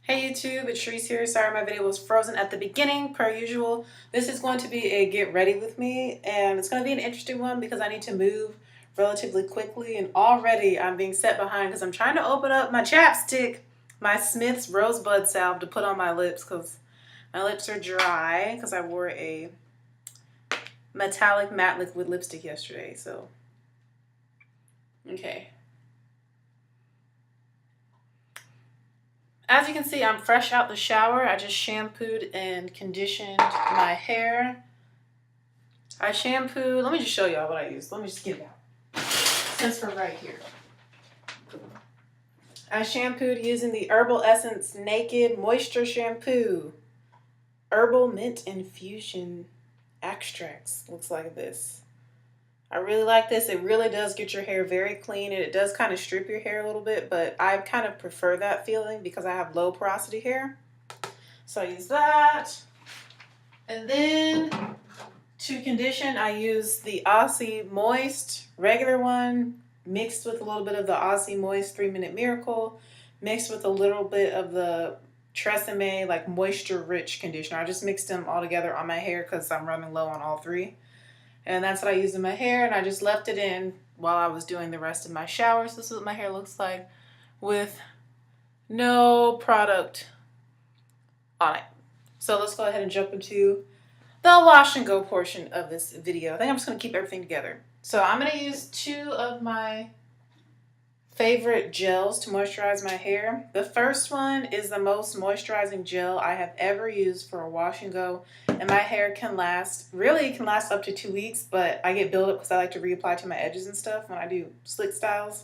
Hey YouTube, it's Cherise here. Sorry my video was frozen at the beginning, per usual. This is going to be a get ready with me, and it's going to be an interesting one because I need to move relatively quickly, and already I'm being set behind because I'm trying to open up my chapstick, my Smith's Rosebud Salve to put on my lips because my lips are dry because I wore a metallic matte liquid lipstick yesterday, so okay. As you can see, I'm fresh out the shower. I just shampooed and conditioned my hair. I shampooed, let me just show y'all what I used. Let me just get it out. Since we're right here. I shampooed using the Herbal Essence Naked Moisture Shampoo. Herbal Mint Infusion Extracts. Looks like this. I really like this. It really does get your hair very clean, and it does kind of strip your hair a little bit, but I kind of prefer that feeling because I have low porosity hair. So I use that. And then to condition, I use the Aussie Moist regular one mixed with a little bit of the Aussie Moist 3-Minute Miracle mixed with a little bit of the Tresemme like moisture rich conditioner. I just mixed them all together on my hair because I'm running low on all three. And that's what I used in my hair, and I just left it in while I was doing the rest of my shower. So this is what my hair looks like with no product on it. So let's go ahead and jump into the wash and go portion of this video. I think I'm just going to keep everything together. So I'm going to use 2 of my favorite gels to moisturize my hair. The first one is the most moisturizing gel I have ever used for a wash and go, and my hair can last up to 2 weeks, but I get buildup because I like to reapply to my edges and stuff when I do slick styles.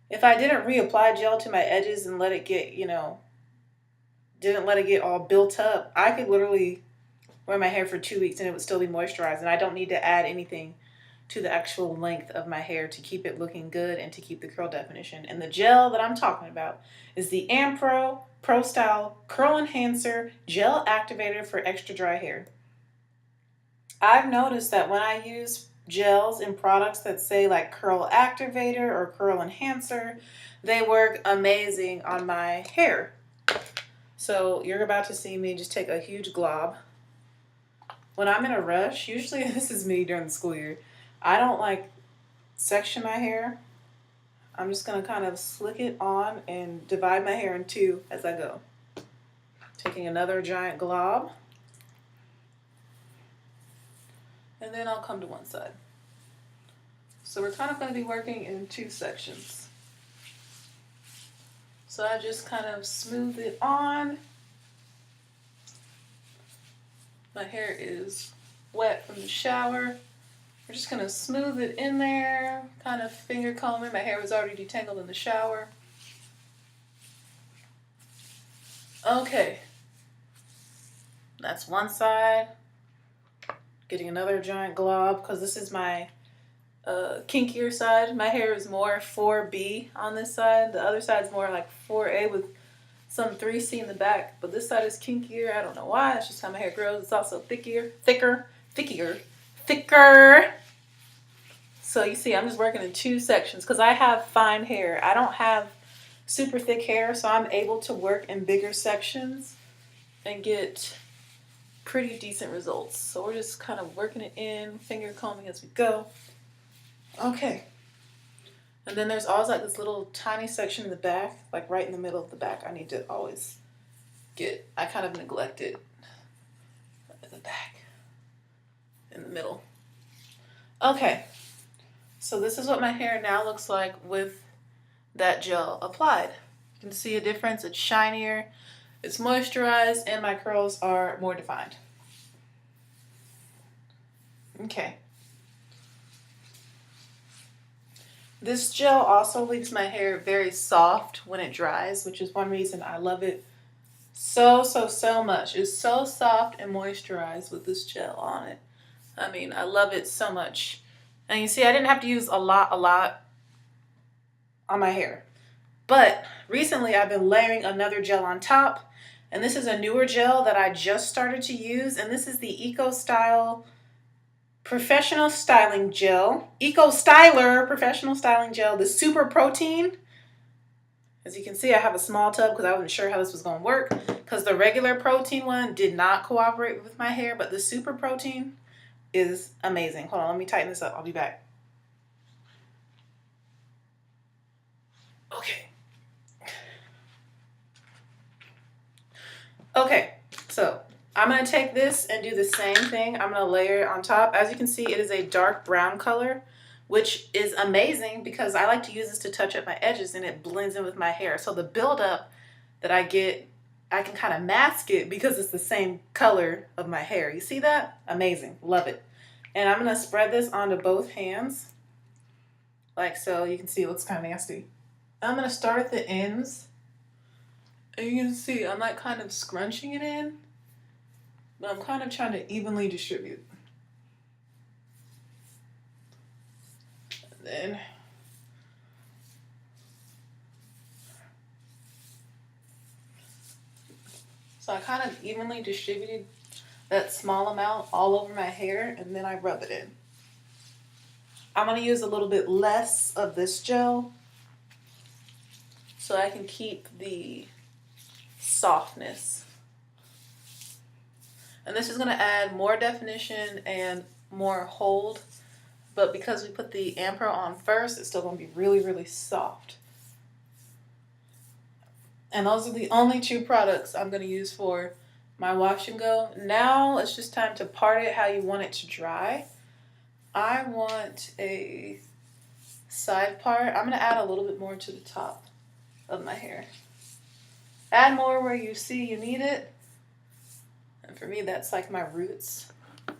If I didn't reapply gel to my edges and let it get, didn't let it get all built up, I could literally wear my hair for 2 weeks and it would still be moisturized, and I don't need to add anything to the actual length of my hair to keep it looking good and to keep the curl definition. And the gel that I'm talking about is the Ampro Pro Style Curl Enhancer Gel Activator for extra dry hair. I've noticed that when I use gels and products that say like Curl Activator or Curl Enhancer, they work amazing on my hair. So you're about to see me just take a huge glob. When I'm in a rush, usually this is me during the school year, I don't like section my hair. I'm just going to kind of slick it on and divide my hair in 2 as I go. Taking another giant glob. And then I'll come to one side. So we're kind of going to be working in 2 sections. So I just kind of smooth it on. My hair is wet from the shower. We're just going to smooth it in there, kind of finger combing. My hair was already detangled in the shower. Okay. That's one side. Getting another giant glob because this is my kinkier side. My hair is more 4B on this side. The other side's more like 4A with some 3C in the back. But this side is kinkier. I don't know why. It's just how my hair grows. It's also thicker. So you see, I'm just working in 2 sections because I have fine hair. I don't have super thick hair, so I'm able to work in bigger sections and get pretty decent results. So we're just kind of working it in, finger combing as we go. Okay. And then there's always like this little tiny section in the back, like right in the middle of the back. I need to always I kind of neglect it in the back, in the middle. Okay. So this is what my hair now looks like with that gel applied. You can see a difference. It's shinier, it's moisturized, and my curls are more defined. Okay. This gel also leaves my hair very soft when it dries, which is one reason I love it so much. It's so soft and moisturized with this gel on it. I mean, I love it so much. And you see, I didn't have to use a lot on my hair. But recently I've been layering another gel on top. And this is a newer gel that I just started to use. And this is the Eco Style Professional Styling Gel. Eco Styler Professional Styling Gel, the Super Protein. As you can see, I have a small tub because I wasn't sure how this was going to work, because the regular protein one did not cooperate with my hair, but the super protein is amazing. Hold on, let me tighten this up. I'll be back. Okay, so I'm going to take this and do the same thing. I'm going to layer it on top. As you can see, it is a dark brown color, which is amazing because I like to use this to touch up my edges and it blends in with my hair. So the buildup that I get, I can kind of mask it because it's the same color of my hair. You see that? Amazing. Love it. And I'm going to spread this onto both hands like so. You can see it looks kind of nasty. I'm going to start at the ends. And you can see I'm like kind of scrunching it in, but I'm kind of trying to evenly distribute. And then so I kind of evenly distributed that small amount all over my hair, and then I rub it in. I'm going to use a little bit less of this gel so I can keep the softness. And this is going to add more definition and more hold, but because we put the Ampro on first, it's still going to be really, really soft. And those are the only two products I'm going to use for my wash and go. Now it's just time to part it how you want it to dry. I want a side part. I'm going to add a little bit more to the top of my hair. Add more where you see you need it. And for me, that's like my roots. You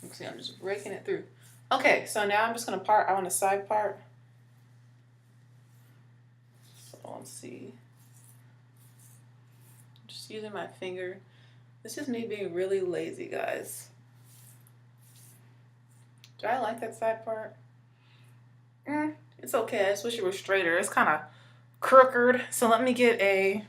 can see I'm just breaking it through. Okay, so now I'm just going to part. I want a side part. So let's see. Just using my finger. This is me being really lazy, guys. Do I like that side part? It's okay. I just wish it were straighter. It's kind of crooked. So let me get a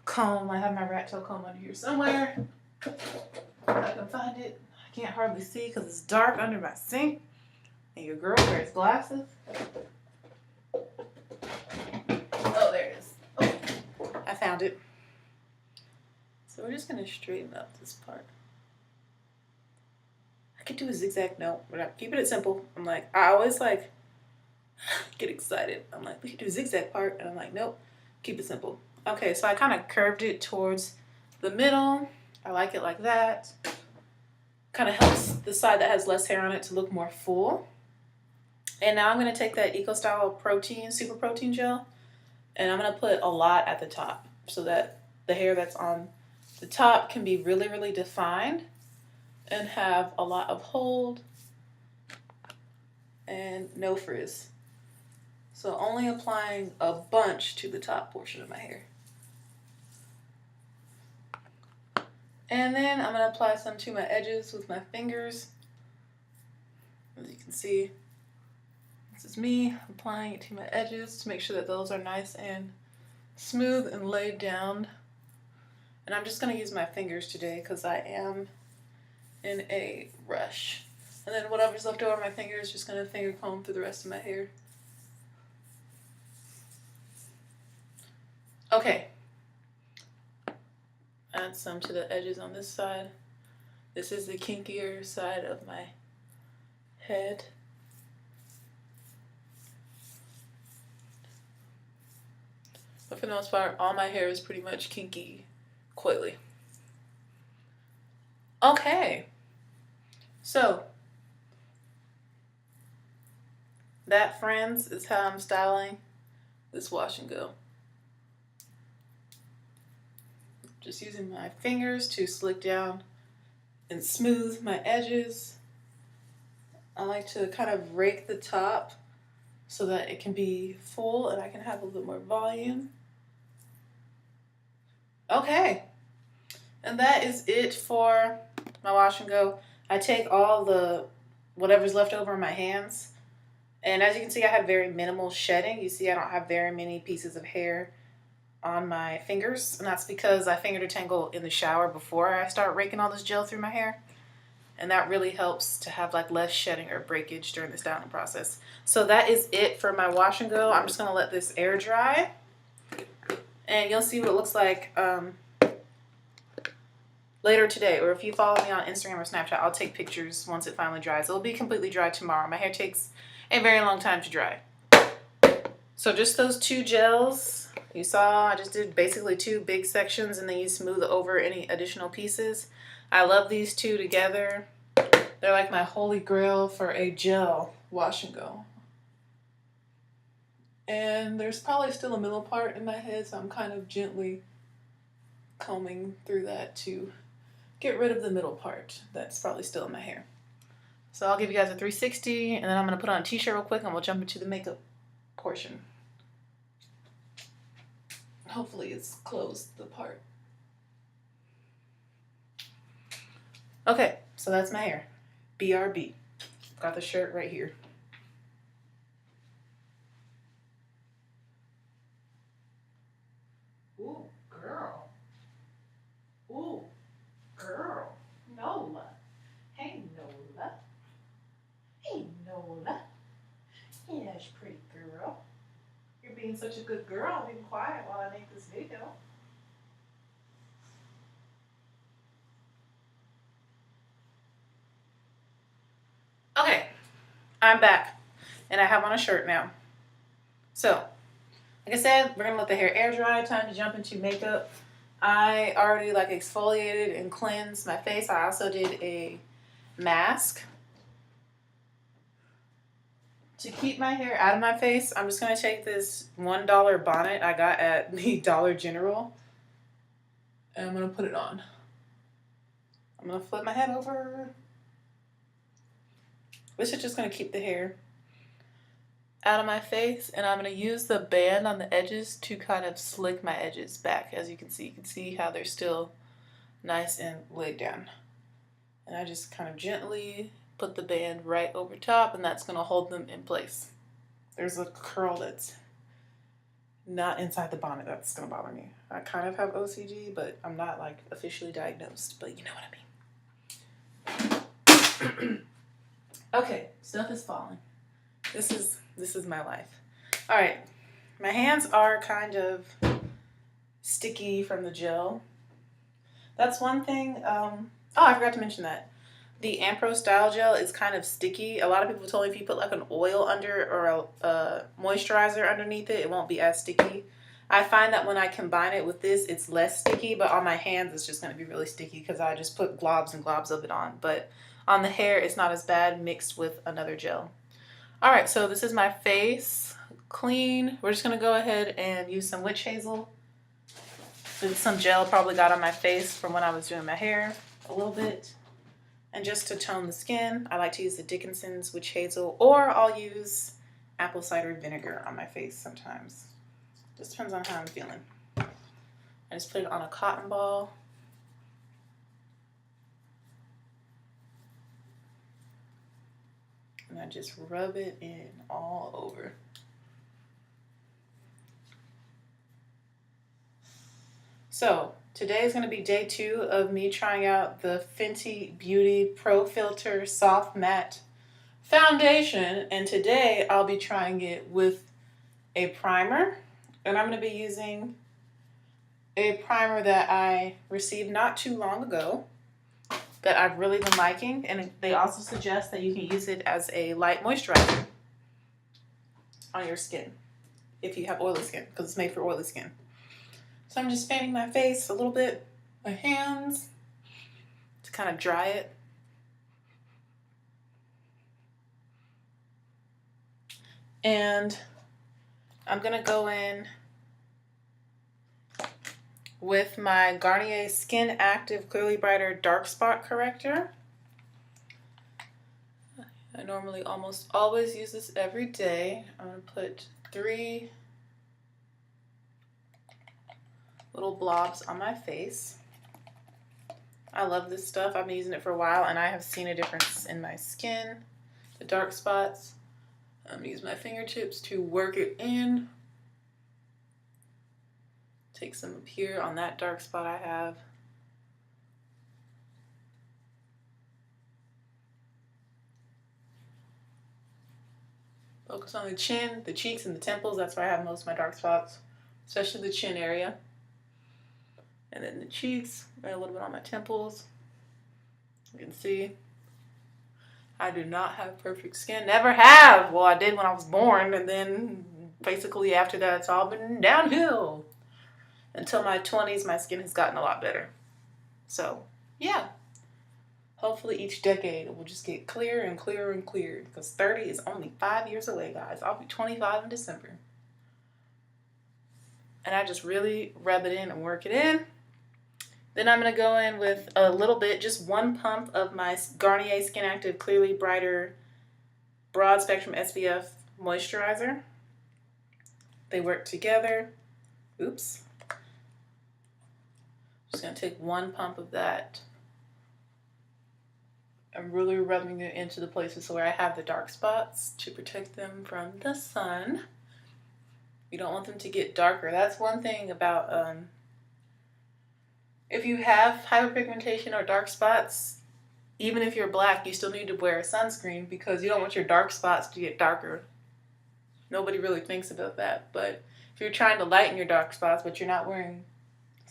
comb. I have my rat tail comb under here somewhere. If I can find it. I can't hardly see because it's dark under my sink. And your girl wears glasses. Oh, there it is. Oh, I found it. So we're just going to straighten up this part. I could do a zigzag. No, we're not keeping it simple. I'm like, I always like get excited. I'm like, we could do a zigzag part. And I'm like, nope, keep it simple. Okay, so I kind of curved it towards the middle. I like it like that. Kind of helps the side that has less hair on it to look more full. And now I'm going to take that EcoStyle protein, super protein gel, and I'm going to put a lot at the top so that the hair that's on the top can be really, really defined and have a lot of hold and no frizz. So only applying a bunch to the top portion of my hair. And then I'm going to apply some to my edges with my fingers. As you can see, this is me applying it to my edges to make sure that those are nice and smooth and laid down. And I'm just going to use my fingers today because I am in a rush. And then whatever's left over my fingers, just going to finger comb through the rest of my hair. Okay. Add some to the edges on this side. This is the kinkier side of my head. But for the most part, all my hair is pretty much kinky, coily. Okay. So, that, friends, is how I'm styling this wash and go. Just using my fingers to slick down and smooth my edges. I like to kind of rake the top so that it can be full and I can have a little more volume. Okay, and that is it for my wash and go. I take all the whatever's left over in my hands, and as you can see, I have very minimal shedding. You see, I don't have very many pieces of hair on my fingers, and that's because I finger detangle in the shower before I start raking all this gel through my hair. And that really helps to have like less shedding or breakage during the styling process. So that is it for my wash and go. I'm just gonna let this air dry, and you'll see what it looks like later today. Or if you follow me on Instagram or Snapchat, I'll take pictures once it finally dries. It'll be completely dry tomorrow. My hair takes a very long time to dry. So just those 2 gels. You saw I just did basically 2 big sections, and then you smooth over any additional pieces. I love these 2 together. They're like my holy grail for a gel wash and go. And there's probably still a middle part in my head, so I'm kind of gently combing through that to get rid of the middle part that's probably still in my hair. So I'll give you guys a 360, and then I'm going to put on a t-shirt real quick, and we'll jump into the makeup portion. Hopefully it's closed the part. Okay, so that's my hair. BRB. Got the shirt right here. Ooh, girl. Ooh, girl. Nola. Hey, Nola. Hey, Nola. Yes, pretty girl. You're being such a good girl. I'll be quiet while I make this video. Okay, I'm back, and I have on a shirt now. So, like I said, we're gonna let the hair air dry. Time to jump into makeup. I already like exfoliated and cleansed my face. I also did a mask. To keep my hair out of my face, I'm just gonna take this $1 bonnet I got at the Dollar General, and I'm gonna put it on. I'm gonna flip my head over. This is just going to keep the hair out of my face, and I'm going to use the band on the edges to kind of slick my edges back. As you can see how they're still nice and laid down. And I just kind of gently put the band right over top, and that's going to hold them in place. There's a curl that's not inside the bonnet that's going to bother me. I kind of have OCD, but I'm not like officially diagnosed, but you know what I mean. Okay, stuff is falling. This is my life. All right, my hands are kind of sticky from the gel. That's one thing. Oh, I forgot to mention that. The Ampro Style Gel is kind of sticky. A lot of people told me if you put like an oil under or a moisturizer underneath it, it won't be as sticky. I find that when I combine it with this, it's less sticky, but on my hands, it's just going to be really sticky because I just put globs and globs of it on. But on the hair, it's not as bad mixed with another gel. All right, so this is my face, clean. We're just gonna go ahead and use some witch hazel. Some gel probably got on my face from when I was doing my hair a little bit. And just to tone the skin, I like to use the Dickinson's witch hazel, or I'll use apple cider vinegar on my face sometimes. Just depends on how I'm feeling. I just put it on a cotton ball. And I just rub it in all over. So today is going to be day 2 of me trying out the Fenty Beauty Pro Filter Soft Matte Foundation. And today I'll be trying it with a primer. And I'm going to be using a primer that I received not too long ago that I've really been liking, and they also suggest that you can use it as a light moisturizer on your skin if you have oily skin, because it's made for oily skin. So I'm just fanning my face a little bit, my hands, to kind of dry it. And I'm gonna go in with my Garnier Skin Active Clearly Brighter Dark Spot Corrector. I normally almost always use this every day. I'm going to put 3 little blobs on my face. I love this stuff. I've been using it for a while, and I have seen a difference in my skin, the dark spots. I'm going to use my fingertips to work it in. Take some up here on that dark spot I have. Focus on the chin, the cheeks, and the temples. That's where I have most of my dark spots, especially the chin area. And then the cheeks, and a little bit on my temples. You can see I do not have perfect skin. Never have. Well, I did when I was born, and then basically after that, it's all been downhill. Until my 20s, my skin has gotten a lot better. So, yeah. Hopefully each decade it will just get clearer and clearer and clearer, because 30 is only 5 years away, guys. I'll be 25 in December. And I just really rub it in and work it in. Then I'm going to go in with a little bit, just one pump of my Garnier Skin Active Clearly Brighter Broad Spectrum SPF Moisturizer. They work together. Oops. Just going to take one pump of that. I'm really rubbing it into the places where I have the dark spots to protect them from the sun. You don't want them to get darker. That's one thing about if you have hyperpigmentation or dark spots, even if you're black, you still need to wear sunscreen because you don't want your dark spots to get darker. Nobody really thinks about that. But if you're trying to lighten your dark spots, but you're not wearing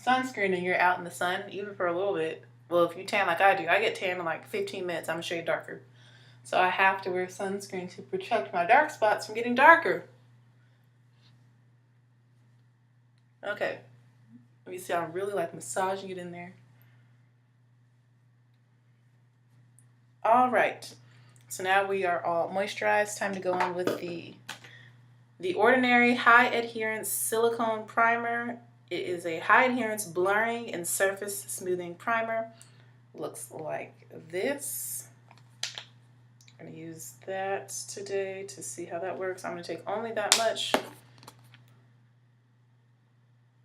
sunscreen and you're out in the sun, even for a little bit, well, if you tan like I do, I get tan in like 15 minutes, I'm a shade darker. So I have to wear sunscreen to protect my dark spots from getting darker. Okay. Let me see, I'm really like massaging it in there. All right. So now we are all moisturized. Time to go in with the Ordinary High Adherence Silicone Primer. It is a high adherence blurring and surface smoothing primer. Looks like this. I'm going to use that today to see how that works. I'm going to take only that much.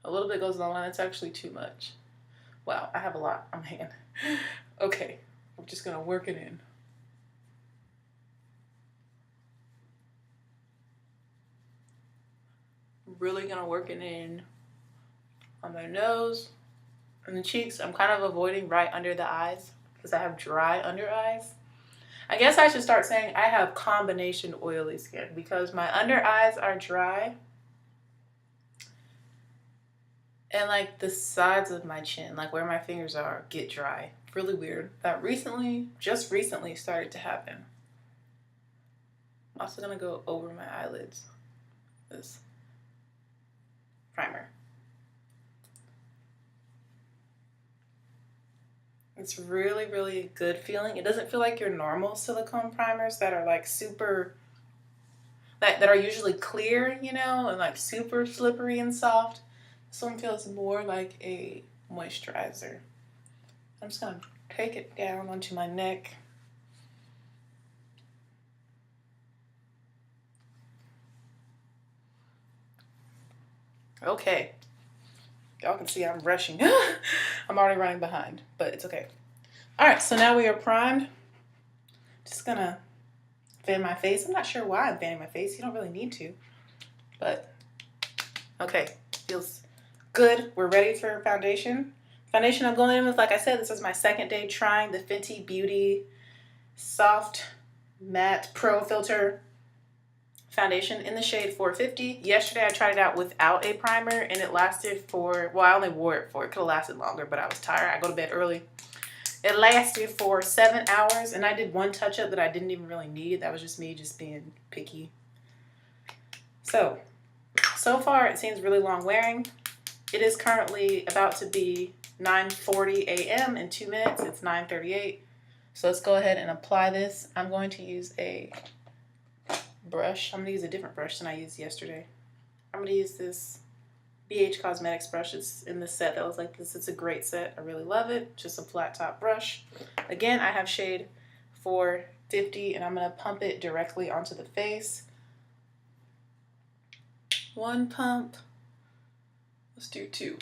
A little bit goes a long line. It's actually too much. Wow, I have a lot on my hand. Okay, I'm just going to work it in. Really going to work it in on my nose and the cheeks. I'm kind of avoiding right under the eyes because I have dry under eyes. I guess I should start saying I have combination oily skin because my under eyes are dry. And like the sides of my chin, like where my fingers are, get dry. Really weird. That just recently started to happen. I'm also gonna go over my eyelids. This primer. It's really, really good feeling. It doesn't feel like your normal silicone primers that are like super, that are usually clear, you know, and like super slippery and soft. This one feels more like a moisturizer. I'm just going to take it down onto my neck. Okay. Y'all can see I'm rushing. I'm already running behind, but it's okay. All right, so now we are primed. Just going to fan my face. I'm not sure why I'm fanning my face. You don't really need to, but okay. Feels good. We're ready for foundation. Foundation I'm going in with, like I said, this is my second day trying the Fenty Beauty Soft Matte Pro Filter foundation in the shade 450. Yesterday I tried it out without a primer and it lasted for, well, I only wore it for, it could have lasted longer, but I was tired. I go to bed early. It lasted for 7 hours and I did one touch up that I didn't even really need. That was just me just being picky. So far it seems really long wearing. It is currently about to be 9:40 a.m. in 2 minutes. It's 9:38. So let's go ahead and apply this. I'm going to use a brush. I'm going to use a different brush than I used yesterday. I'm going to use this BH Cosmetics brush. It's in the set that was like this. It's a great set. I really love it. Just a flat top brush. Again, I have shade 450 and I'm going to pump it directly onto the face. One pump. Let's do 2.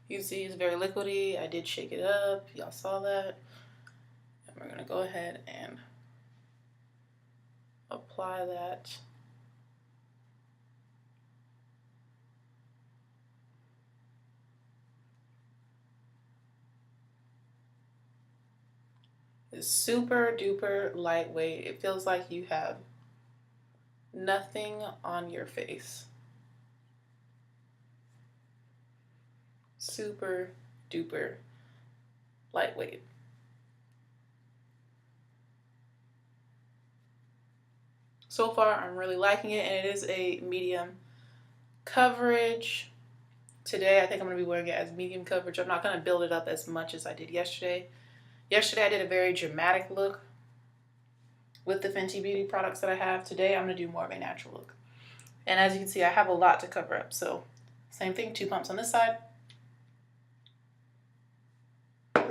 You see it's very liquidy. I did shake it up. Y'all saw that. And we're going to go ahead and apply that. It's super duper lightweight. It feels like you have nothing on your face. Super duper lightweight. So far, I'm really liking it, and it is a medium coverage. Today, I think I'm going to be wearing it as medium coverage. I'm not going to build it up as much as I did yesterday. Yesterday, I did a very dramatic look with the Fenty Beauty products that I have. Today, I'm going to do more of a natural look. And as you can see, I have a lot to cover up. So, same thing, 2 pumps on this side. I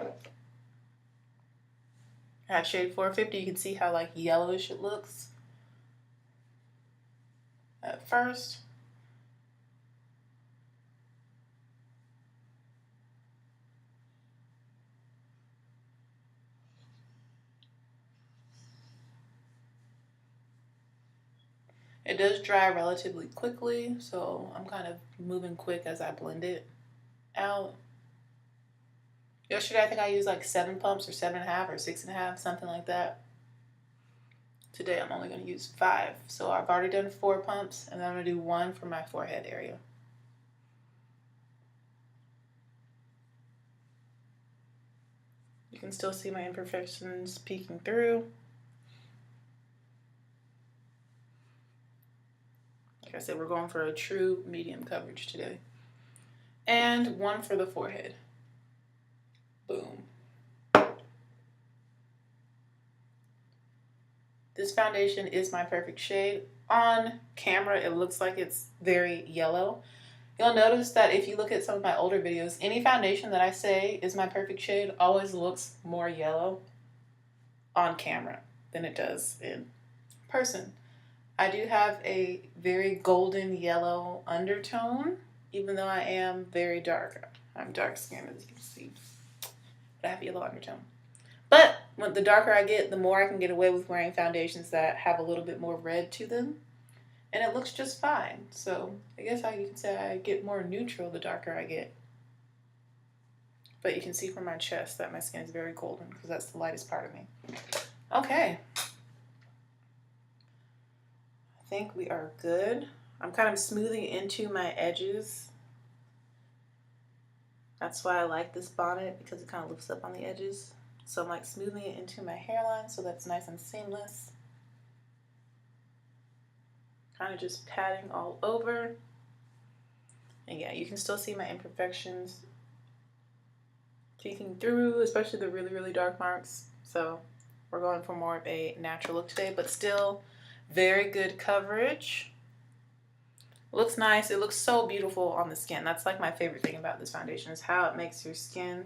have shade 450. You can see how like yellowish it looks at first. It does dry relatively quickly, so I'm kind of moving quick as I blend it out. Yesterday, I think I used like 7 pumps or 7.5 or 6.5, something like that. Today, I'm only going to use 5. So I've already done 4 pumps, and then I'm going to do 1 for my forehead area. You can still see my imperfections peeking through. Like I said, we're going for a true medium coverage today. And 1 for the forehead. Boom. This foundation is my perfect shade. On camera, it looks like it's very yellow. You'll notice that if you look at some of my older videos, any foundation that I say is my perfect shade always looks more yellow on camera than it does in person. I do have a very golden yellow undertone, even though I am very dark. I'm dark skinned, as you can see, but I have a yellow undertone. But the darker I get, the more I can get away with wearing foundations that have a little bit more red to them. And it looks just fine. So I guess you can say I get more neutral the darker I get. But you can see from my chest that my skin is very golden because that's the lightest part of me. Okay. I think we are good. I'm kind of smoothing into my edges. That's why I like this bonnet, because it kind of lifts up on the edges. So I'm like smoothing it into my hairline so that's nice and seamless. Kind of just patting all over. And yeah, you can still see my imperfections peeking through, especially the really, really dark marks. So we're going for more of a natural look today, but still very good coverage. Looks nice. It looks so beautiful on the skin. That's like my favorite thing about this foundation, is how it makes your skin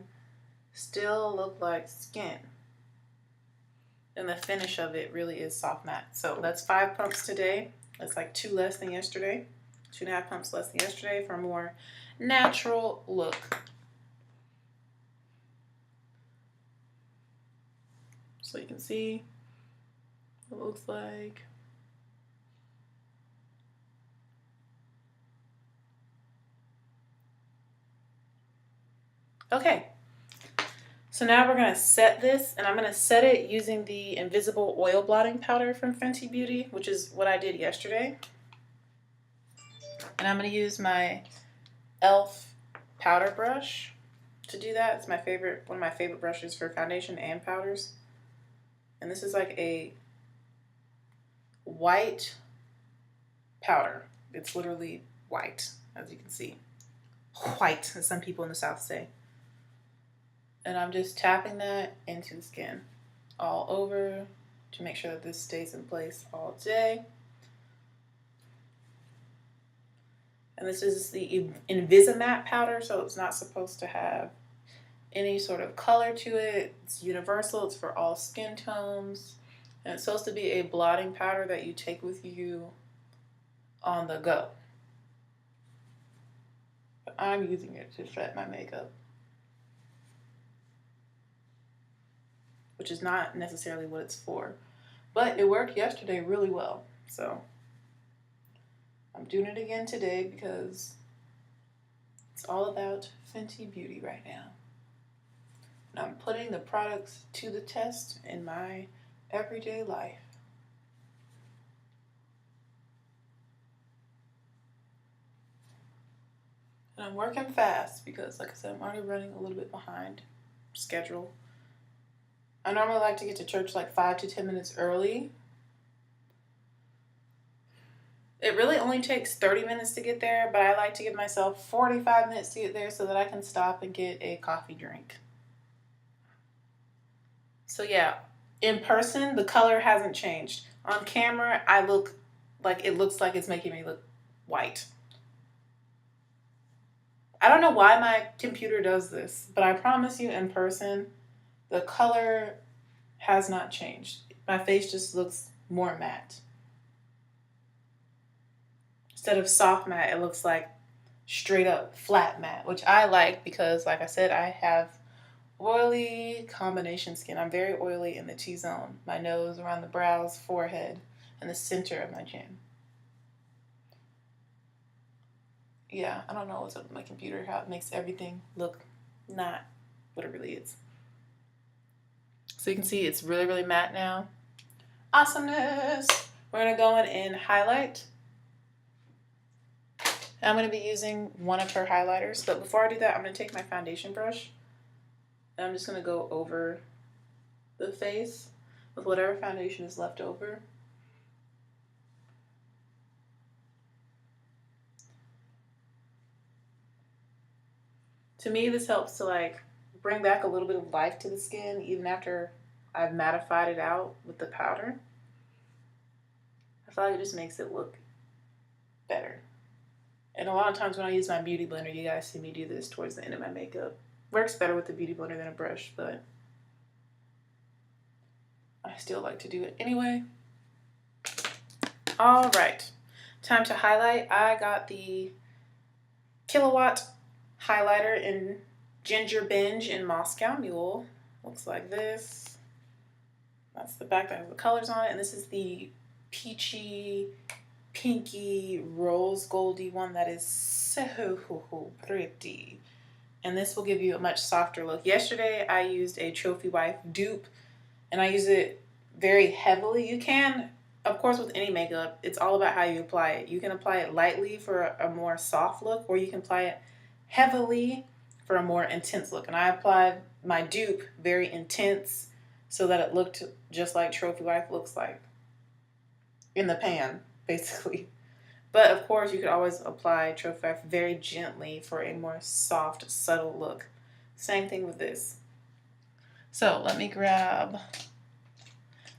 still look like skin. And the finish of it really is soft matte. So that's 5 pumps today. That's like 2 less than yesterday. 2.5 pumps less than yesterday for a more natural look. So you can see what it looks like. Okay. So now we're going to set this, and I'm going to set it using the Invisible Oil Blotting Powder from Fenty Beauty, which is what I did yesterday. And I'm going to use my e.l.f. powder brush to do that. It's my favorite, one of my favorite brushes for foundation and powders. And this is like a white powder. It's literally white, as you can see. White, as some people in the South say. And I'm just tapping that into the skin all over to make sure that this stays in place all day. And this is the Invisimatte powder, so it's not supposed to have any sort of color to it. It's universal, it's for all skin tones. And it's supposed to be a blotting powder that you take with you on the go. But I'm using it to set my makeup, which is not necessarily what it's for. But it worked yesterday really well. So I'm doing it again today because it's all about Fenty Beauty right now. I'm putting the products to the test in my everyday life. And I'm working fast because, like I said, I'm already running a little bit behind schedule. I normally like to get to church like 5 to 10 minutes early. It really only takes 30 minutes to get there, but I like to give myself 45 minutes to get there so that I can stop and get a coffee drink. So yeah, in person, the color hasn't changed. On camera, I look like it looks like it's making me look white. I don't know why my computer does this, but I promise you in person, the color has not changed. My face just looks more matte. Instead of soft matte, it looks like straight up flat matte, which I like because, like I said, I have oily combination skin. I'm very oily in the T-zone, my nose, around the brows, forehead, and the center of my chin. Yeah, I don't know what's up with my computer, how it makes everything look not what it really is. So you can see it's really, really matte now. Awesomeness! We're going to go in and highlight. I'm going to be using one of her highlighters, but before I do that, I'm going to take my foundation brush and I'm just going to go over the face with whatever foundation is left over. To me, this helps to like bring back a little bit of life to the skin even after I've mattified it out with the powder. I feel like it just makes it look better. And a lot of times when I use my beauty blender, you guys see me do this towards the end of my makeup. Works better with the beauty blender than a brush, but I still like to do it anyway. All right, time to highlight. I got the Kilowatt highlighter in Ginger Binge in Moscow Mule. Looks like this. That's the back that has the colors on it, and this is the peachy, pinky, rose goldy one that is so pretty. And this will give you a much softer look. Yesterday I used a Trophy Wife dupe and I use it very heavily. You can, of course, with any makeup, it's all about how you apply it. You can apply it lightly for a more soft look, or you can apply it heavily for a more intense look. And I applied my dupe very intense so that it looked just like Trophy Wife looks like in the pan, basically. But of course, you could always apply Trophy Wife very gently for a more soft, subtle look. Same thing with this. So let me grab.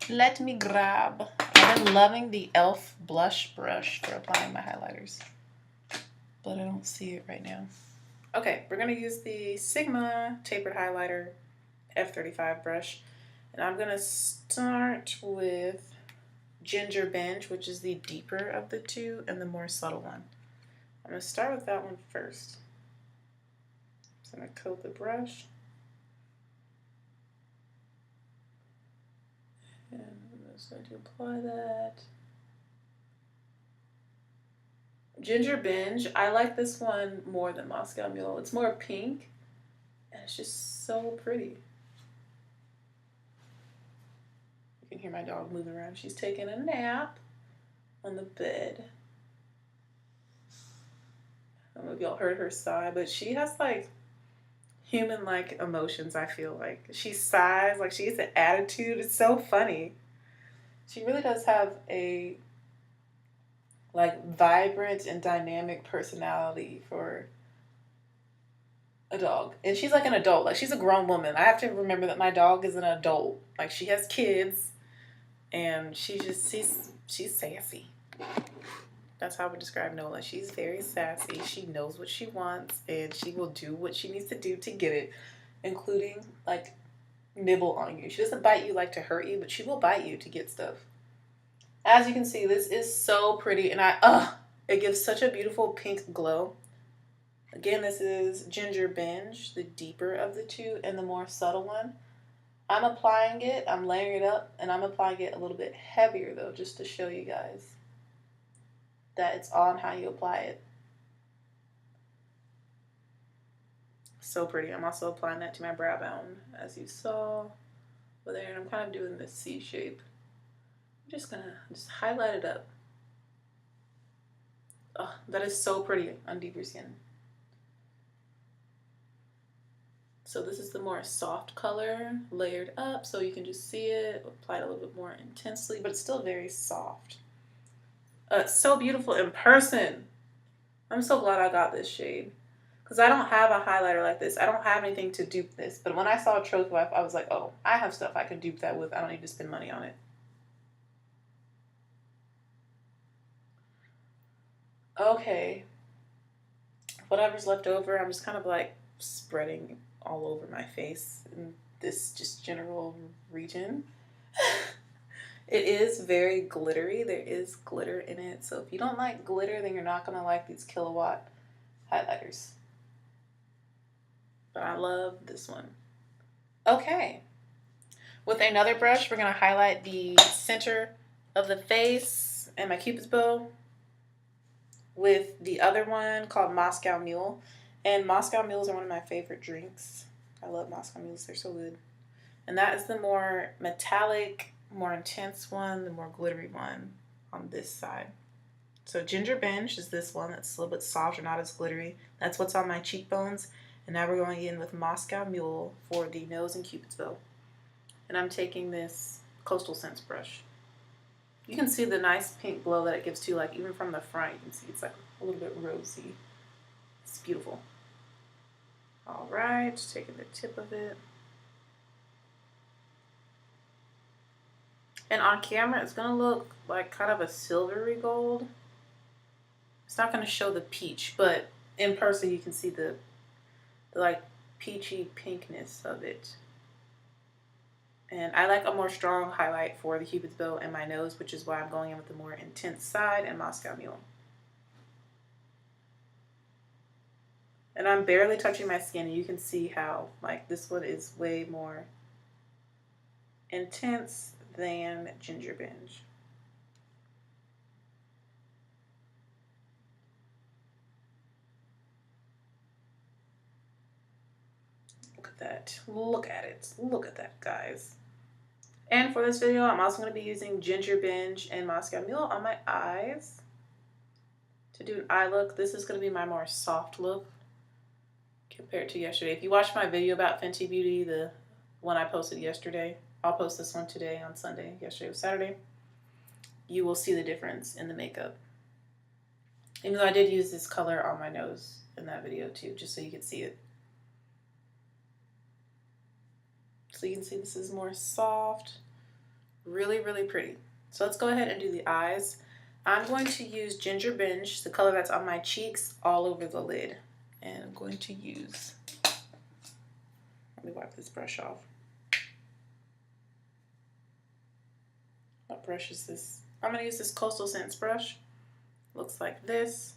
I've been loving the e.l.f. blush brush for applying my highlighters, but I don't see it right now. Okay, we're going to use the Sigma tapered highlighter F35 brush, and I'm going to start with Ginger Binge, which is the deeper of the two and the more subtle one. I'm going to start with that one first. So I'm going to coat the brush. And I'm just going to apply that. Ginger Binge, I like this one more than Moscow Mule. It's more pink, and it's just so pretty. You can hear my dog moving around. She's taking a nap on the bed. I don't know if y'all heard her sigh, but she has like human-like emotions, I feel like. She sighs, like she has an attitude. It's so funny. She really does have a like vibrant and dynamic personality for a dog. And she's like an adult. Like she's a grown woman. I have to remember that my dog is an adult. Like she has kids and she's sassy. That's how I would describe Nola. She's very sassy. She knows what she wants and she will do what she needs to do to get it, including like nibble on you. She doesn't bite you like to hurt you, but she will bite you to get stuff. As you can see, this is so pretty, and it gives such a beautiful pink glow. Again, this is Ginger Binge, the deeper of the two and the more subtle one. I'm applying it, I'm layering it up, and I'm applying it a little bit heavier though, just to show you guys that it's on how you apply it. So pretty. I'm also applying that to my brow bone, as you saw over there. And I'm kind of doing this C shape. I'm just gonna highlight it up. Oh, that is so pretty on deeper skin. So this is the more soft color, layered up, so you can just see it, applied a little bit more intensely, but it's still very soft. It's so beautiful in person. I'm so glad I got this shade. Because I don't have a highlighter like this. I don't have anything to dupe this. But when I saw Trophy Wife, I was like, oh, I have stuff I can dupe that with. I don't need to spend money on it. Okay. Whatever's left over, I'm just kind of like spreading all over my face in this just general region. It is very glittery. There is glitter in it. So if you don't like glitter, then you're not going to like these Kilowatt highlighters. But I love this one. Okay. With another brush, we're going to highlight the center of the face and my Cupid's bow with the other one called Moscow Mule. And Moscow Mules are one of my favorite drinks. I love Moscow Mules. They're so good. And that is the more metallic, more intense one, the more glittery one on this side. So Ginger Binge is this one that's a little bit softer, not as glittery. That's what's on my cheekbones. And now we're going in with Moscow Mule for the nose and Cupid's bow. And I'm taking this Coastal Scents brush. You can see the nice pink glow that it gives too, like even from the front, you can see it's like a little bit rosy. It's beautiful. All right, just taking the tip of it. And on camera, it's gonna look like kind of a silvery gold. It's not gonna show the peach, but in person you can see the like peachy pinkness of it. And I like a more strong highlight for the Cupid's bow and my nose, which is why I'm going in with the more intense side and Moscow Mule. And I'm barely touching my skin, and you can see how like this one is way more intense than Ginger Binge. Look at that. Look at it. Look at that, guys. And for this video, I'm also going to be using Ginger Binge and Moscow Mule on my eyes. To do an eye look, this is going to be my more soft look compared to yesterday. If you watched my video about Fenty Beauty, the one I posted yesterday, I'll post this one today on Sunday. Yesterday was Saturday. You will see the difference in the makeup. Even though I did use this color on my nose in that video too, just so you could see it. So you can see this is more soft, really, really pretty. So let's go ahead and do the eyes. I'm going to use Ginger Binge, the color that's on my cheeks, all over the lid. And I'm going to use, let me wipe this brush off. What brush is this? I'm going to use this Coastal Scents brush. Looks like this.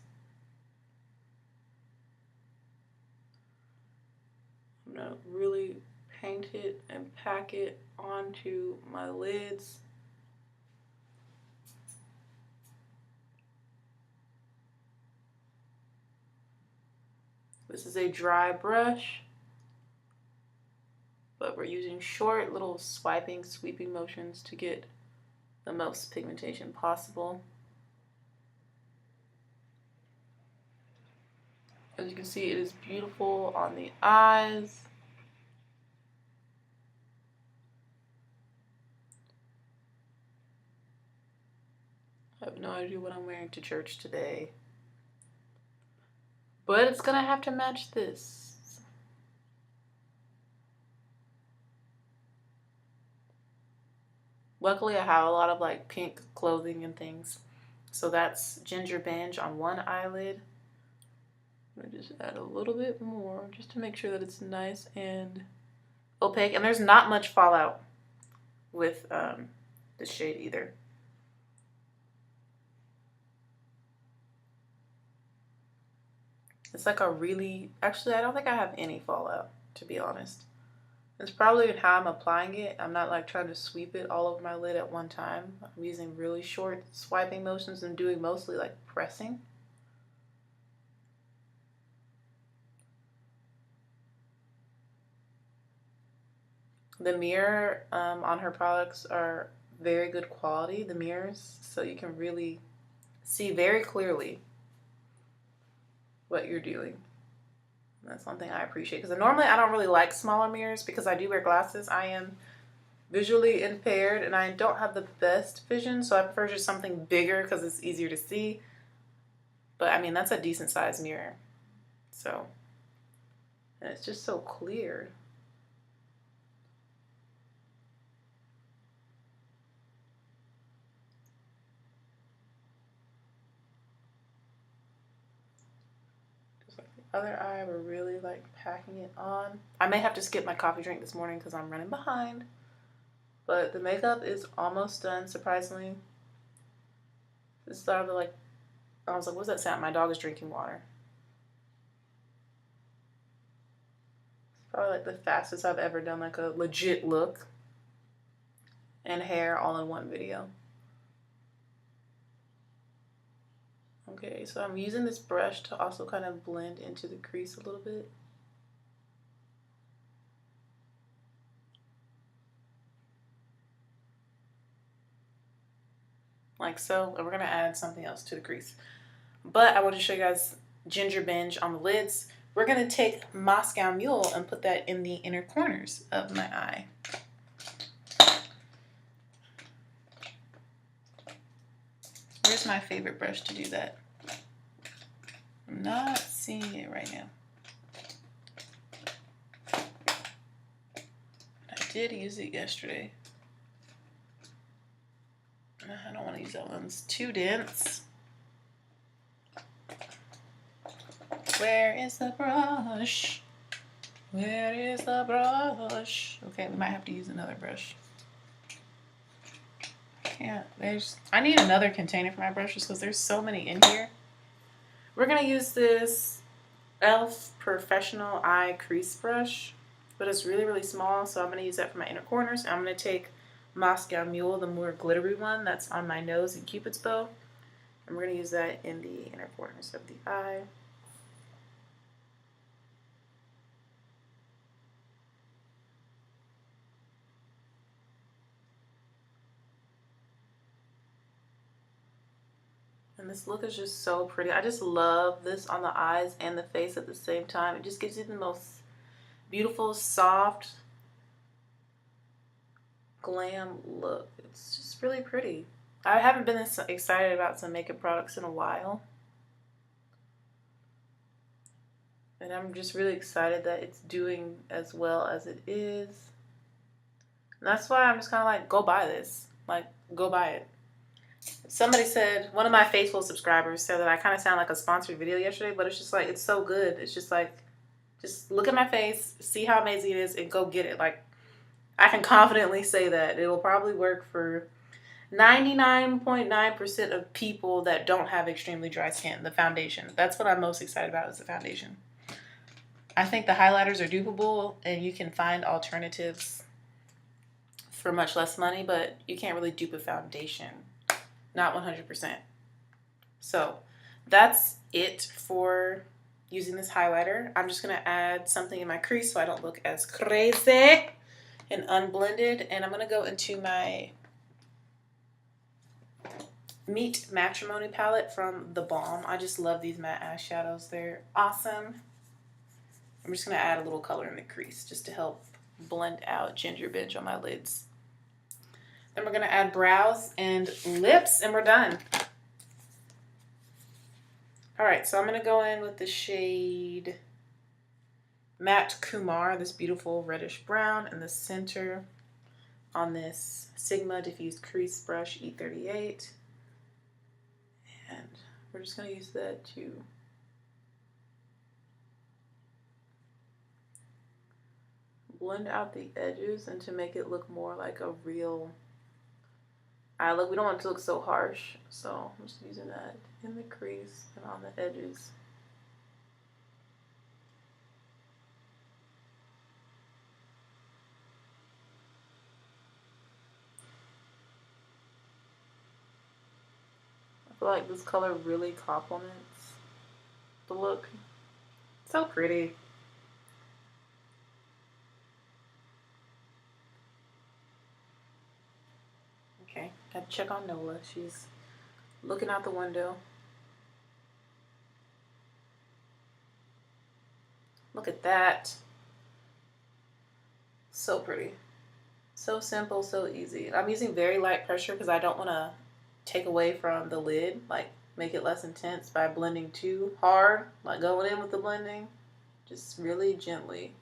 I'm going to really paint it and pack it onto my lids. This is a dry brush, but we're using short little swiping, sweeping motions to get the most pigmentation possible. As you can see, it is beautiful on the eyes. I have no idea what I'm wearing to church today. But it's gonna have to match this. Luckily, I have a lot of like pink clothing and things. So that's Ginger Binge on one eyelid. I'm gonna just add a little bit more just to make sure that it's nice and opaque. And there's not much fallout with this shade either. It's like a really, actually I don't think I have any fallout, to be honest. It's probably how I'm applying it. I'm not like trying to sweep it all over my lid at one time. I'm using really short swiping motions and doing mostly like pressing. The mirror on her products are very good quality, the mirrors, so you can really see very clearly what you're doing. That's one thing I appreciate, because normally I don't really like smaller mirrors because I do wear glasses. I am visually impaired and I don't have the best vision, so I prefer just something bigger because it's easier to see. But I mean, that's a decent sized mirror. So, and it's just so clear. Other eye, we're really like packing it on. I may have to skip my coffee drink this morning because I'm running behind. But the makeup is almost done, surprisingly. This started like, I was like, what's that sound? My dog is drinking water. It's probably like the fastest I've ever done like a legit look and hair all in one video. Okay, so I'm using this brush to also kind of blend into the crease a little bit. Like so, and we're gonna add something else to the crease. But I want to show you guys ginger binge on the lids. We're gonna take Moscow Mule and put that in the inner corners of my eye. Where's my favorite brush to do that? I'm not seeing it right now. I did use it yesterday. I don't want to use that one. It's too dense. Where is the brush? Where is the brush? Okay, we might have to use another brush. I need another container for my brushes because there's so many in here. We're gonna use this e.l.f. Professional Eye Crease Brush, but it's really, really small, so I'm gonna use that for my inner corners. I'm gonna take Moscow Mule, the more glittery one that's on my nose and Cupid's bow, and we're gonna use that in the inner corners of the eye. And this look is just so pretty. I just love this on the eyes and the face at the same time. It just gives you the most beautiful, soft, glam look. It's just really pretty. I haven't been this excited about some makeup products in a while. And I'm just really excited that it's doing as well as it is. And that's why I'm just kind of like, go buy this. Like, go buy it. Somebody said, one of my faithful subscribers said that I kind of sound like a sponsored video yesterday, but it's just like, it's so good. It's just like, just look at my face, see how amazing it is, and go get it. Like, I can confidently say that it'll probably work for 99.9% of people that don't have extremely dry skin. The foundation. That's what I'm most excited about, is the foundation. I think the highlighters are dupable, and you can find alternatives for much less money, but you can't really dupe a foundation. Not 100%. So that's it for using this highlighter. I'm just going to add something in my crease so I don't look as crazy and unblended. And I'm going to go into my Meet Matrimony palette from The Balm. I just love these matte eyeshadows. They're awesome. I'm just going to add a little color in the crease just to help blend out ginger binge on my lids. Then we're going to add brows and lips, and we're done. Alright, so I'm going to go in with the shade Matte Kumar, this beautiful reddish brown, in the center on this Sigma Diffused Crease Brush E38. And we're just going to use that to blend out the edges and to make it look more like a real eye look. We don't want it to look so harsh, so I'm just using that in the crease and on the edges. I feel like this color really complements the look. So pretty. Okay, gotta check on Nola. She's looking out the window. Look at that. So pretty. So simple, so easy. I'm using very light pressure because I don't want to take away from the lid, like make it less intense by blending too hard, like going in with the blending. Just really gently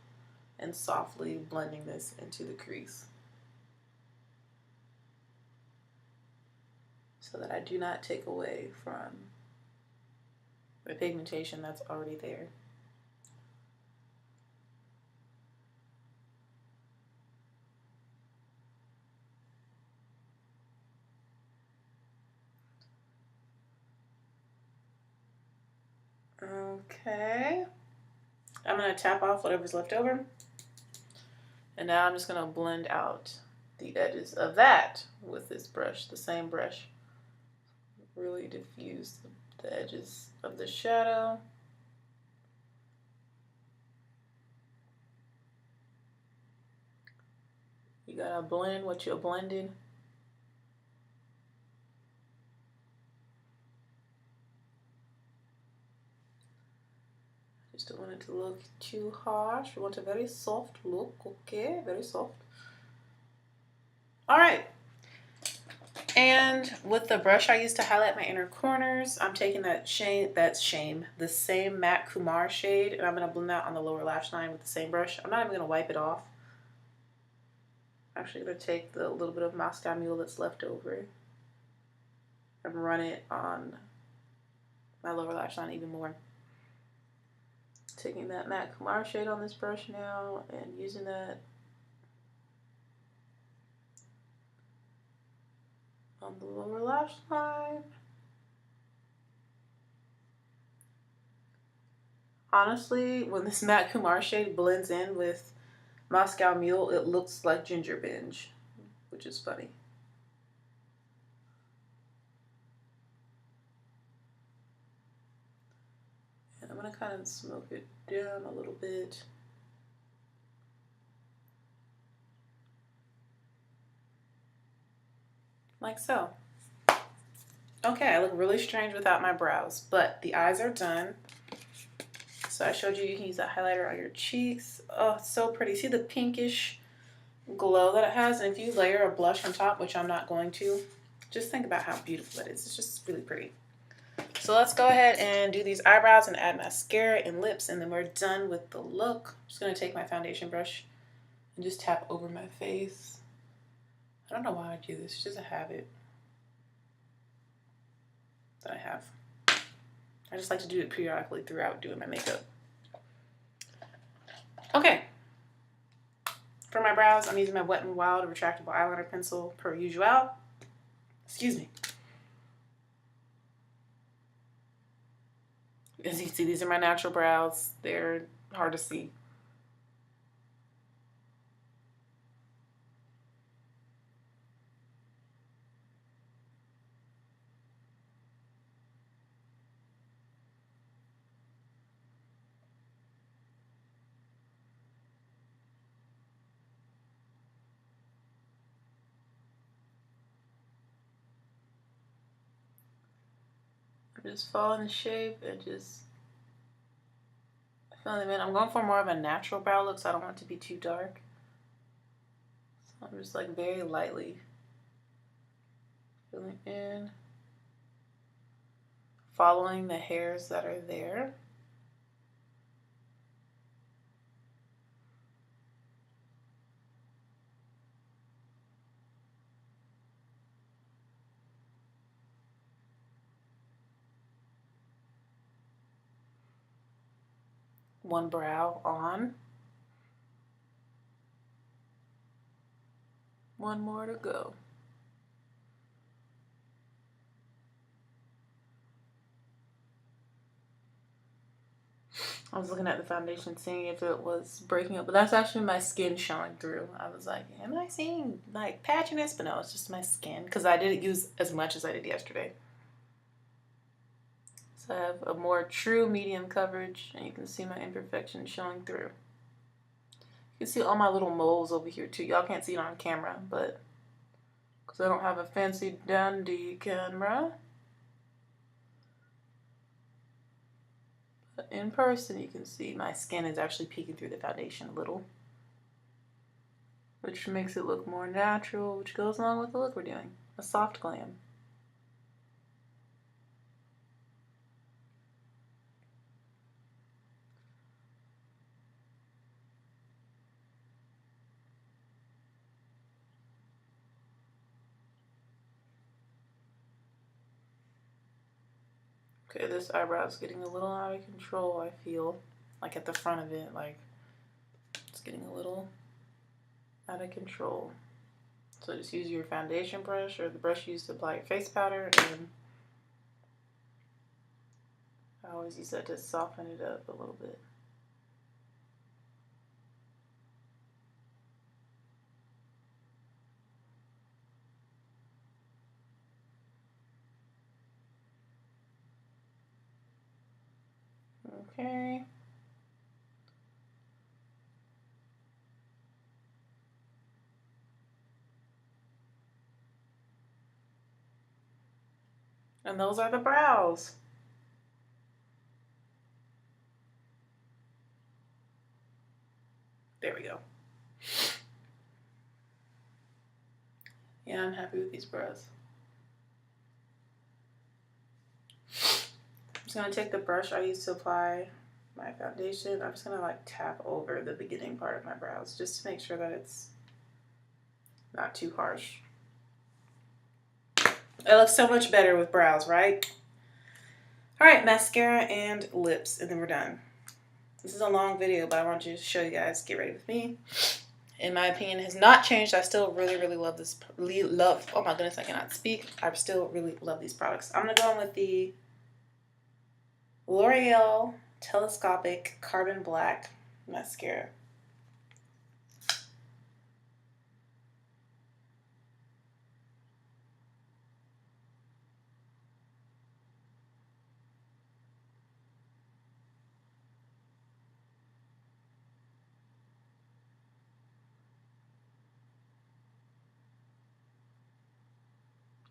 and softly blending this into the crease so that I do not take away from the pigmentation that's already there. Okay, I'm going to tap off whatever's left over. And now I'm just going to blend out the edges of that with this brush, the same brush. Really diffuse the edges of the shadow. You gotta blend what you're blending. Just don't want it to look too harsh. We want a very soft look, okay? Very soft. All right. And with the brush I used to highlight my inner corners, I'm taking the same matte Kumar shade, and I'm gonna blend that on the lower lash line with the same brush. I'm not even gonna wipe it off. I'm actually gonna take the little bit of Moscow Mule that's left over and run it on my lower lash line even more. Taking that matte Kumar shade on this brush now and using that on the lower lash line. Honestly, when this matte Kumar shade blends in with Moscow Mule, it looks like Ginger Binge, which is funny. And I'm gonna kind of smoke it down a little bit. Like so. Okay, I look really strange without my brows, but the eyes are done. So I showed you you can use that highlighter on your cheeks. Oh, it's so pretty. See the pinkish glow that it has? And if you layer a blush on top, which I'm not going to, just think about how beautiful it is. It's just really pretty. So let's go ahead and do these eyebrows and add mascara and lips, and then we're done with the look. I'm just going to take my foundation brush and just tap over my face. I don't know why I do this. It's just a habit that I have. I just like to do it periodically throughout doing my makeup. Okay. For my brows, I'm using my Wet n Wild retractable eyeliner pencil per usual. Excuse me. As you can see, these are my natural brows. They're hard to see. Just following the shape and just filling them in. I'm going for more of a natural brow look, so I don't want it to be too dark. So I'm just like very lightly filling in, following the hairs that are there. One brow on. One more to go. I was looking at the foundation seeing if it was breaking up, but that's actually my skin showing through. I was like, am I seeing like patchiness? But no, it's just my skin because I didn't use as much as I did yesterday. So I have a more true medium coverage, and you can see my imperfections showing through. You can see all my little moles over here too. Y'all can't see it on camera, but because I don't have a fancy dandy camera. But in person, you can see my skin is actually peeking through the foundation a little, which makes it look more natural, which goes along with the look we're doing, a soft glam. Okay, this eyebrow is getting a little out of control, I feel. Like at the front of it, like it's getting a little out of control. So just use your foundation brush or the brush you use to apply your face powder, and I always use that to soften it up a little bit. Okay. And those are the brows. There we go. Yeah, I'm happy with these brows. I'm just gonna take the brush I used to apply my foundation. I'm just gonna like tap over the beginning part of my brows just to make sure that it's not too harsh. It looks so much better with brows, right? All right, mascara and lips, and then we're done. This is a long video, but I want to show you guys. Get ready with me. In my opinion, has not changed. I still really love this. Oh my goodness, I cannot speak. I still really love these products. I'm gonna go in with the L'Oreal Telescopic Carbon Black mascara.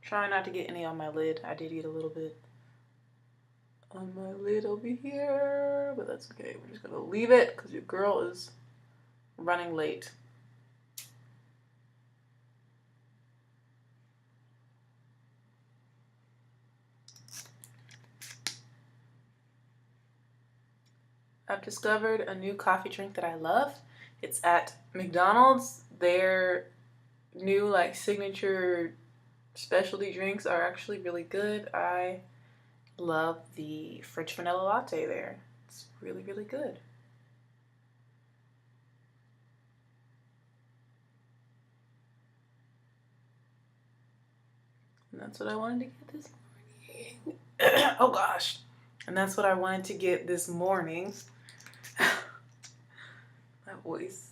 Try not to get any on my lid. I did get a little bit on my lid over here, but that's okay. We're just gonna leave it because your girl is running late. I've discovered a new coffee drink that I love. It's at McDonald's. Their new like signature specialty drinks are actually really good. I love the French vanilla latte there. It's really good. And that's what I wanted to get this morning. Oh gosh. And that's what I wanted to get this morning. My voice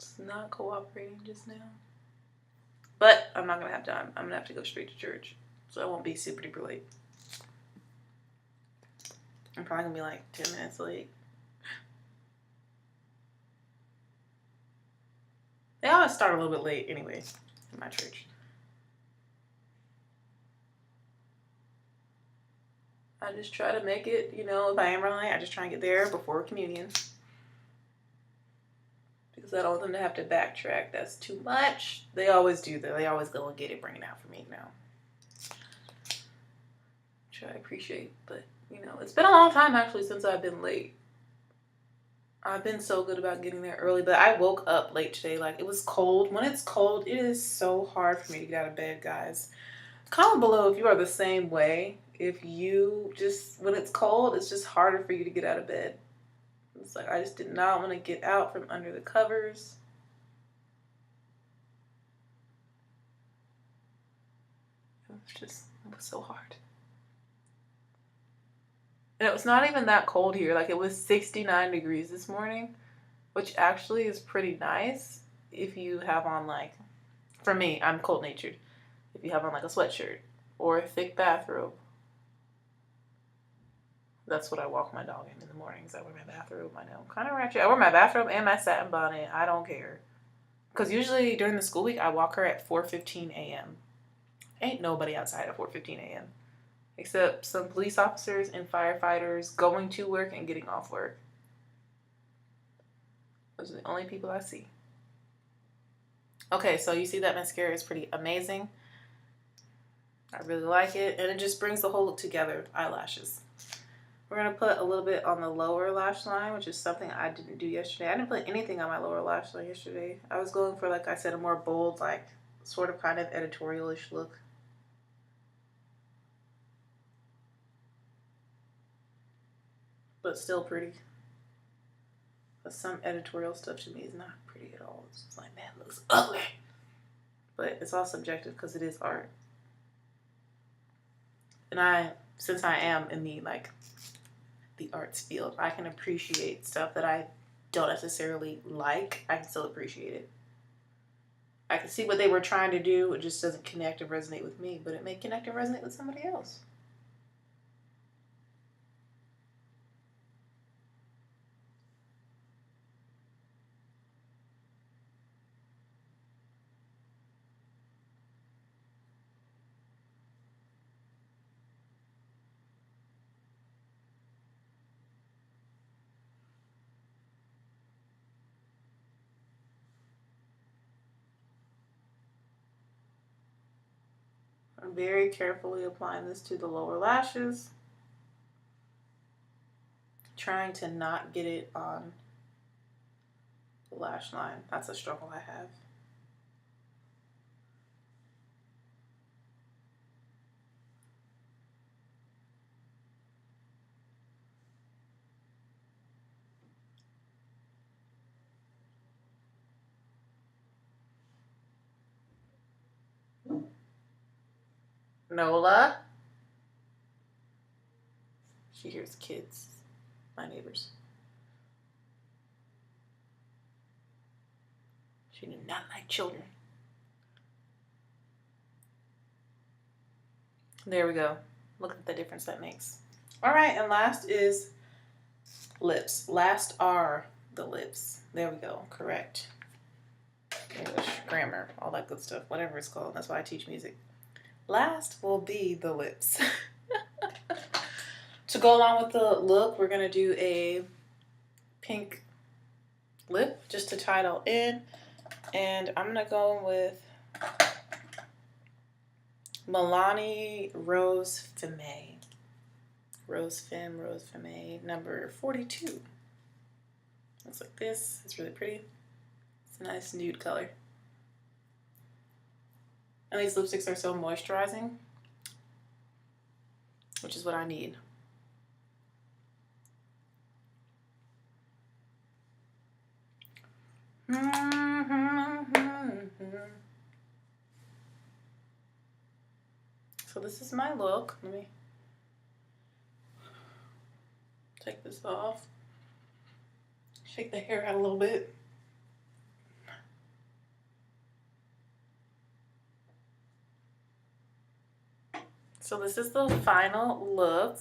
is not cooperating just now. But I'm not going to have time. I'm going to have to go straight to church. So I won't be super duper late. I'm probably going to be like 10 minutes late. They always start a little bit late anyway in my church. I just try to make it, you know, if I am running late, I just try and get there before communion. Because I don't want them to have to backtrack. That's too much. They always do that. They always go and get it, bring it out for me now. Which I appreciate. But, you know, it's been a long time actually since I've been late. I've been so good about getting there early, but I woke up late today. Like, it was cold. When it's cold, it is so hard for me to get out of bed, guys. Comment below if you are the same way. If you just, when it's cold, it's just harder for you to get out of bed. It's like, I just did not want to get out from under the covers. It was so hard. And it was not even that cold here. Like, it was 69 degrees this morning, which actually is pretty nice if you have on, like, for me, I'm cold-natured. If you have on, like, a sweatshirt or a thick bathrobe. That's what I walk my dog in the mornings. I wear my bathrobe. I know, kind of ratchet. I wear my bathrobe and my satin bonnet. I don't care. Because usually during the school week, I walk her at 4:15 a.m. Ain't nobody outside at 4:15 a.m. except some police officers and firefighters going to work and getting off work. Those are the only people I see. Okay, so you see that mascara is pretty amazing. I really like it, and it just brings the whole look together. Eyelashes. We're going to put a little bit on the lower lash line, which is something I didn't do yesterday. I didn't put anything on my lower lash line yesterday. I was going for, like I said, a more bold, like, sort of kind of editorial-ish look. But still pretty. But some editorial stuff to me is not pretty at all. It's just like, man, it looks ugly. But it's all subjective because it is art. And since I am in the arts field, I can appreciate stuff that I don't necessarily like. I can still appreciate it. I can see what they were trying to do. It just doesn't connect and resonate with me, but it may connect and resonate with somebody else. I'm very carefully applying this to the lower lashes, trying to not get it on the lash line. That's a struggle I have. Nola. She hears kids, my neighbors. She do not like children. There we go. Look at the difference that makes. All right, and last is lips. Last are the lips. There we go. Correct. English, grammar, all that good stuff. Whatever it's called. That's why I teach music. Last will be the lips. To go along with the look, we're going to do a pink lip just to tie it all in. And I'm going to go with Milani Rose Femme. Rose Femme, number 42. Looks like this. It's really pretty. It's a nice nude color. And these lipsticks are so moisturizing, which is what I need. So this is my look. Let me take this off. Shake the hair out a little bit. So this is the final look.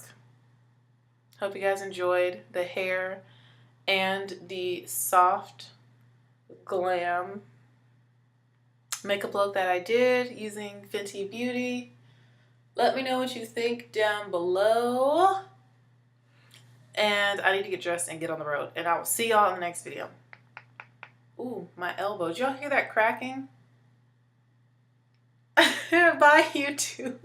Hope you guys enjoyed the hair and the soft glam makeup look that I did using Fenty Beauty. Let me know what you think down below. And I need to get dressed and get on the road. And I will see y'all in the next video. Ooh, my elbow. Did y'all hear that cracking? Bye, YouTube.